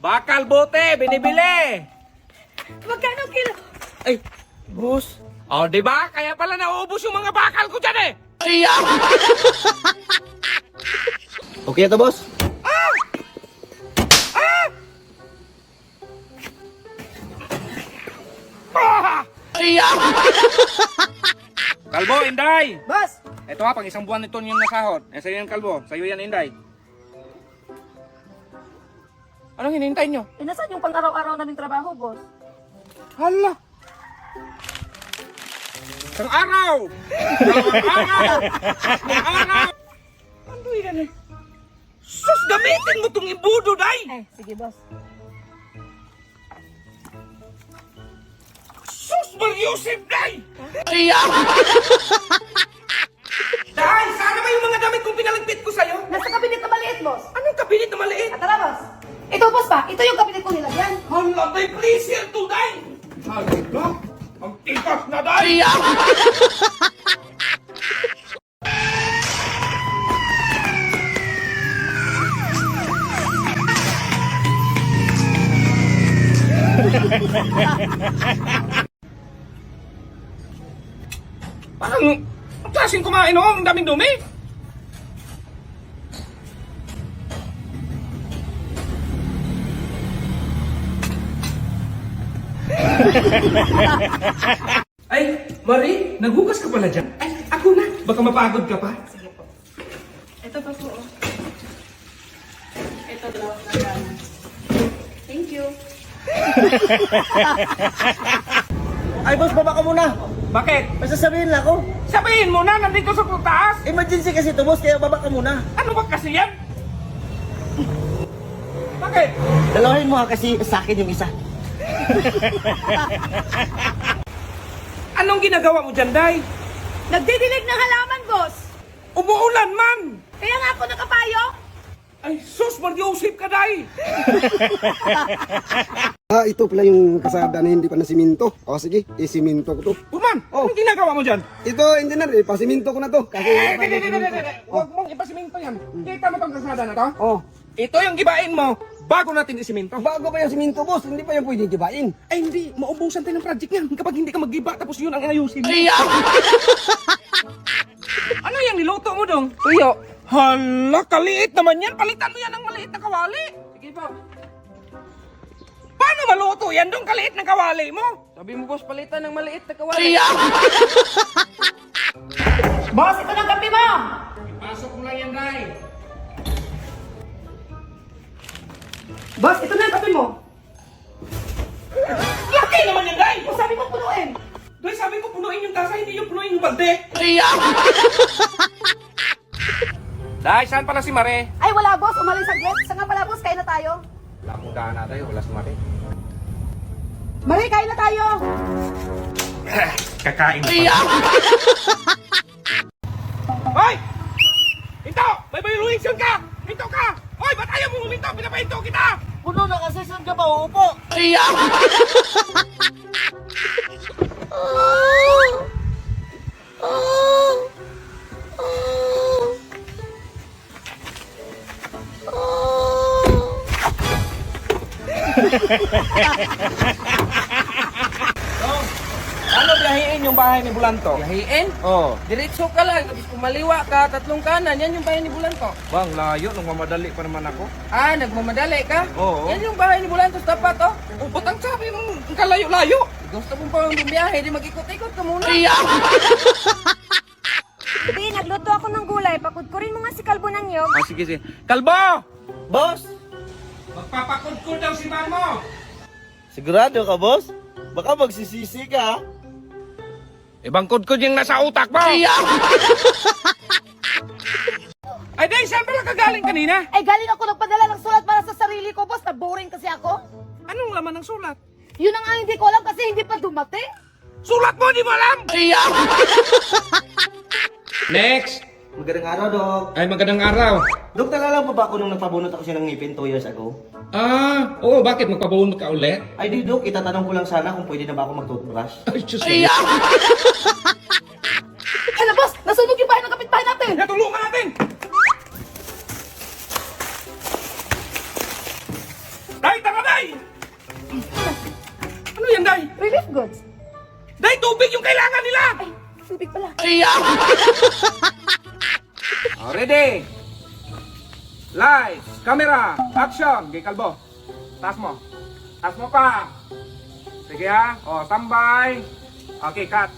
Bakal bote, binibili. Magkano kilo? Ay, boss. Oh, di ba? Kaya pala nauubos yung mga bakal ko dyan eh. Okay na to, boss? Kalbo, Inday. Boss! Ito ha, pang isang buwan nito yung nasahod. Eh, sa'yo yan, Kalbo. Sa'yo yan, Inday. Anong hinihintay nyo? Nasaan yung pang-araw-araw naming trabaho, boss? Hala! Isang araw! Isang araw! Isang araw! Ano yan eh? Sus, gamitin mo itong imbudo, day! Sige, boss. Sus, Maryusip, day! Day, sana ba yung mga damit kong pinaligpit ko sa'yo? Nasa kabinet na maliit, boss. Anong kabinet na maliit? Tara, boss. Ito, boss pa. Ito yung kabinet ko nilagyan. Hala, day, please, here to, day! Hala, ang tikas na, day! Parang, ang klaseng kumain, oh, ang daming dumi. Ay, Marie, naghugas ka pala dyan? Ay, ako na. Baka mapagod ka pa. Sige po. Ito pa po, oh. Ito, dalawang nagan. Thank you. Ay, boss, baba ka muna. Bakit? May sasabihin lang ako. Sabihin mo na, nandito sa taas. Emergency kasi ito, boss, kaya baba ka muna. Ano ba kasi yan? Bakit? Dalawahin mo ha, kasi sa akin yung isa. Anong ginagawa mo dyan, Day? Nagdidilig ng halaman, boss. Umuulan man! Kaya nga ako nakapayo. Ay, sus, Maryosip ka, Day! Ito pala yung kasada na hindi pa nasiminto. O sige, isiminto ko to. Puman, Oh. anong ginagawa mo dyan? Ito, engineer, ipasiminto ko na to. Kasi Huwag mong ipasiminto yan. Kita mo tong kasada na to? Oh, Ito yung gibain mo bago natin isiminto. bago pa yung siminto, boss, hindi pa yung pwede gibain. Ay, hindi. Maubusan tayo ng project niyan kapag hindi ka mag-giba tapos yun ang inayusin mo. Ano yung niluto mo dong? Tuyo. Hala, kaliit naman yan. Palitan mo yan ng maliit na kawali. Sige po. Paano maluto yan dong kaliit na kawali mo? Sabi mo, boss, palitan ng maliit na kawali. Boss, ito ng kape mo. Pasok mo lang yan, Day. Boss, ito na ang kape mo. Laki naman yan, Day. O, sabi mo punuin. Day, sabi ko punuin yung tasa, hindi yung punuin yung balde. Day, saan pala si Mare? Ay, wala, boss. Umalis saglit. Saan nga pala, boss? Kain na tayo. Wala mong daan na tayo, wala si Mare. Mari, kain na tayo. Kakain pa. Hoy! Ito! May violation ka! Ito ka! Hoy! Ba't ayaw mo huminto? Pinapahinto kita! Puno na kasi, saan ka ba uupo? Ano biyahiin yung bahay ni Bulanto? Yahiin? Oh. Diretso ka lang, tapos kumaliwa ka, tatlong kanan, yan yung bahay ni Bulanto. Bang, layo. Nung mamadali pa naman ako. Ah, nagmamadali ka? Oo. Yan yung bahay ni Bulanto sa tapat, oh. Oh, ba't ang sabi mo? Ang kalayo-layo. Gusto mong pa bumiyahe, di mag-ikot-ikot ka muna. Bi, nagluto ako ng gulay. Pakudkurin mo nga si Kalbo ng nyog. Ah, sige, sige. Kalbo! Boss, Magpapakudkod daw si man mo. sigurado ka, boss? Baka magsisisi ka. Ibang kudkod yung nasa utak mo. Ay, Day, saan pala kagaling kanina? Ay, galing ako nagpadala ng sulat para sa sarili ko, boss. Na-boring kasi ako. Anong laman ng sulat? Yun ang nga hindi ko alam kasi hindi pa dumating. Sulat mo, di mo alam! Next! Magandang araw, Dok. Ay, magandang araw. Dok, nalala mo ba ako nung nagpabunot ako siya ng ngipin 2 years ago? Ah, oo, bakit? Magpabunod ka ulit? Ay, di, Dok, itatanong ko lang sana kung pwede na ba ako mag-toothbrush. Ay, Diyos ko. Ano, boss? Nasunog yung bahay ng kapitbahay natin. Natulungan natin! Ay, tara goods? Dahil tubig yung kailangan nila! Ay, tubig pala. Oh, ready? Lights, camera, action! Gay kalbo. Taas mo. Taas mo pa. Sige ha. O, tambay. Okay, cut.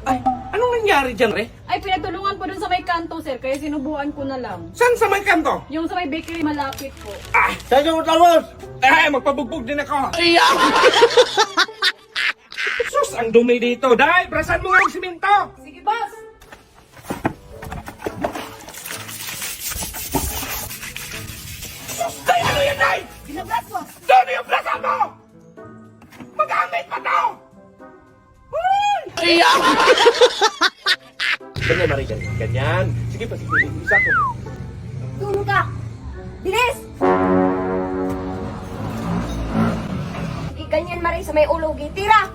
Ay, anong nangyari dyan, Re? Ay, pinatulungan po dun sa may kanto, sir. Kaya sinubuan ko na lang. Saan sa may kanto? Yung sa may bakery malapit po. Ah! Saan ka motor, boss? Eh, magpabugbog din ako. Sus, ang dumi dito. Dahil, brasan mo nga ang simento. Sige, boss. Sus, Day, ano yan, Day? Binablas, boss. Doon yung brasan mo! Magamit pa to! Uy! Ganyan, Marie, ganyan. Ganyan. Sige pa, sige. Isa ko. Tulong ka! Bilis! Hindi ganyan, Marie, sa may ulo. Tira!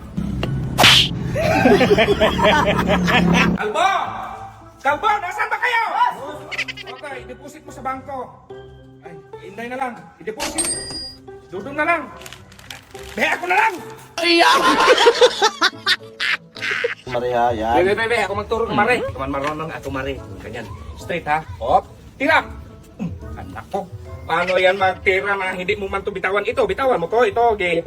Kalbo! Kalbo, nasaan ba kayo? Okay, i-deposit mo sa bangko. Ay, hinday na lang. I-deposit. Dudong na lang. Beha ko na lang. Maria, yan. Bebe, ako magturo ng mare. Kaman marunong ako mare. Ganyan. Straight ha. Hop. Tira. Anak ko. Paano yan magtira na hindi mo man to bitawan? Ito, bitawan mo to. Ito, okay.